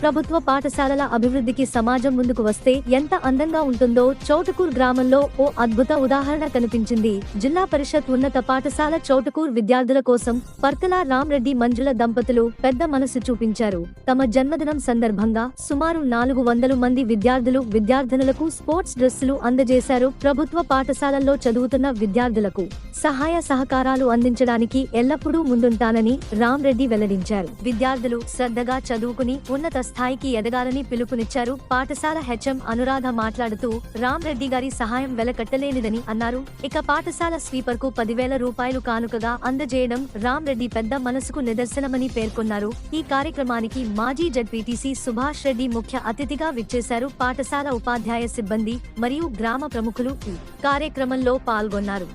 ప్రభుత్వ పాఠశాలల అభివృద్ధికి సమాజం ముందుకు వస్తే ఎంత అందంగా ఉంటుందో చౌటుకూర్ గ్రామంలో ఓ అద్భుత ఉదాహరణ కనిపించింది. జిల్లా పరిషత్ ఉన్నత పాఠశాల చౌటుకూర్ విద్యార్థుల కోసం పర్కల రామ్రెడ్డి మంజుల దంపతులు పెద్ద మనసు చూపించారు. తమ జన్మదినం సందర్భంగా సుమారు 400 మంది విద్యార్థినులకు స్పోర్ట్స్ డ్రెస్సులు అందజేశారు. ప్రభుత్వ పాఠశాలల్లో చదువుతున్న విద్యార్థులకు సహాయ సహకారాలు అందించడానికి ఎల్లప్పుడూ ముందుంటానని రామ్రెడ్డి వెల్లడించారు. విద్యార్థులు శ్రద్ధగా చదువుకుని ఉన్నత స్థాయికి ఎదగాలని పిలుపునిచ్చారు. పాఠశాల హెచ్ఎం అనురాధ మాట్లాడుతూ రామ్రెడ్డి గారి సహాయం వెలకట్టలేనిదని అన్నారు. ఇక పాఠశాల స్వీపర్ కు 10,000 రూపాయలు కానుకగా అందజేయడం రామ్రెడ్డి పెద్ద మనసుకు నిదర్శనమని పేర్కొన్నారు. ఈ కార్యక్రమానికి మాజీ జడ్పీటీసీ సుభాష్ రెడ్డి ముఖ్య అతిథిగా విచ్చేశారు. పాఠశాల ఉపాధ్యాయ సిబ్బంది మరియు గ్రామ ప్రముఖులు ఈ కార్యక్రమంలో పాల్గొన్నారు.